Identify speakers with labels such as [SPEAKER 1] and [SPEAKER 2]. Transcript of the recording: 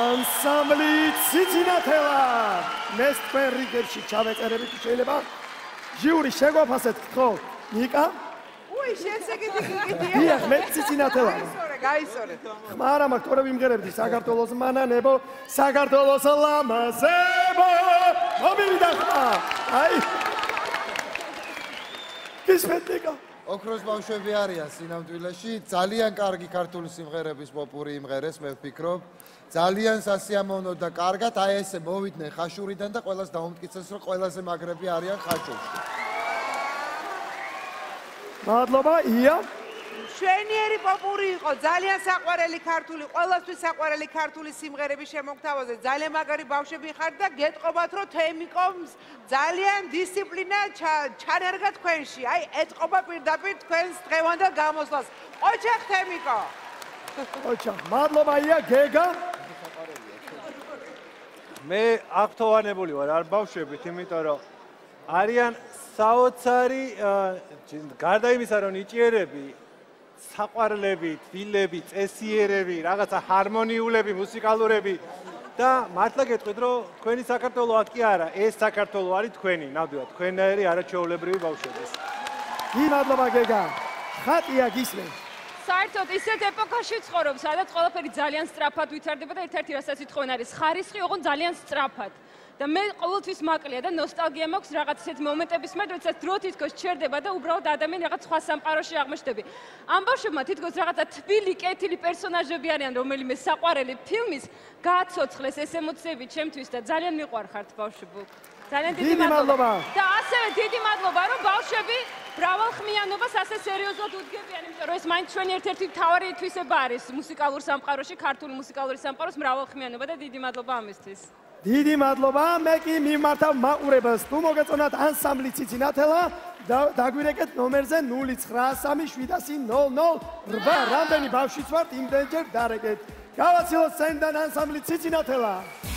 [SPEAKER 1] ანსამბლი ციცინათელა მესტფერ რიგებში ჩავეწერებით შეიძლება ჟიური შეგვაფასეთ ხო ნიკა
[SPEAKER 2] უი შესეკიდი გიგიდია
[SPEAKER 1] დიახ მე ციცინათელა
[SPEAKER 2] გაისორე
[SPEAKER 1] ხმარა მაქვს თორე ვიმღერებდი საქართველოს მანანებო საქართველოს ლამაზებო მომივიდა ხმა აი გისმენთ ნიკა
[SPEAKER 3] ოქროს ბავშვები არიან სინამდვილეში ძალიან კარგი ქართული სიმღერების პოპური იმღერეს მე ვფიქრობ ძალიან სასიამოვნო და კარგად აი ესე მოვიდნენ ხაშურიდან და ყველას დაუმტკიცეს რომ ყველაზე მაგრები არიან ხაშურში
[SPEAKER 1] მადლობა ია
[SPEAKER 2] შვენიერი პოპური იყო ძალიან საყვარელი ქართული ყველასთვის საყვარელი ქართული სიმღერები შემოგთავაზე ძალიან მაგარი ბავშვები ხართ და გეტყობათ რომ თემიკომ ძალიან დისციპლინა ჩანერგა თქვენში აი ეთყობა პირდაპირ თქვენს დღევანდელ გამოსვლას ოჩახ თემიკო
[SPEAKER 1] ოჩახ მადლობა ია გეგა
[SPEAKER 4] მე აქტოვანებული ვარ არ ბავშვებით იმიტომ რომ არიან საოცარი გარდა იმისა რომ ნიჭიერები საყვარლები, თბილები, წესიერები, რაღაცა ჰარმონიულები, მუსიკალურები და მართლა გეტყვით რომ თქვენი საქართველო აქ კი არა, ეს საქართველო არის თქვენი, ნამდვილად, თქვენაერი არაჩვეულებრივი ბავშვები.
[SPEAKER 1] მადლობა გეგა. ხატია გისმენ.
[SPEAKER 5] საერთოდ ისეთ ეპოქაში ვცხოვრობ, სადაც ყველაფერი ძალიან სწრაფად ვითარდება და ერთ-ერთი რასაც ითხოვენ არის ხარისხი, ოღონდ ძალიან სწრაფად. და მე ყოველთვის მაკლია და ნოსტალგია მაქვს რაღაც ისეთ მომენტების მე, როდესაც დრო თითქოს ჩერდება და უბრალოდ ადამიანი რაღაც სხვა სამყაროში აღმოჩნდები. ამ ბავშვებმა თითქოს რაღაცა თბილი, კეთილი პერსონაჟები არიან, რომელიმე საყვარელი ფილმის გააცოცხლეს ეს ემოციები ჩემთვის და ძალიან მიყვარხართ ბავშვებო. ძალიან დიდი მადლობა. და ასევე დიდი მადლობა, რომ ბავშვები მრავალხმიანობას ასე სერიოზულად უდგებიან, იმიტომ რომ ეს მაინც ჩვენი ერთ-ერთი მთავარი თვისება არის მუსიკალურ სამყაროში, ქართული მუსიკალური სამყაროს მრავალხმიანობა და დიდი მადლობა ამისთვის.
[SPEAKER 1] დიდი მადლობა, მე კი მიმართავ მაყურებელს. თუ მოგეწონათ ანსამბლი ციცინათელა, დაგვირეკეთ ნომერზე 093000008. რამდენი ბავშვიც ვართ, იმდენჯერ დარეკეთ. გავაცილოთ სცენიდან ანსამბლი ციცინათელა.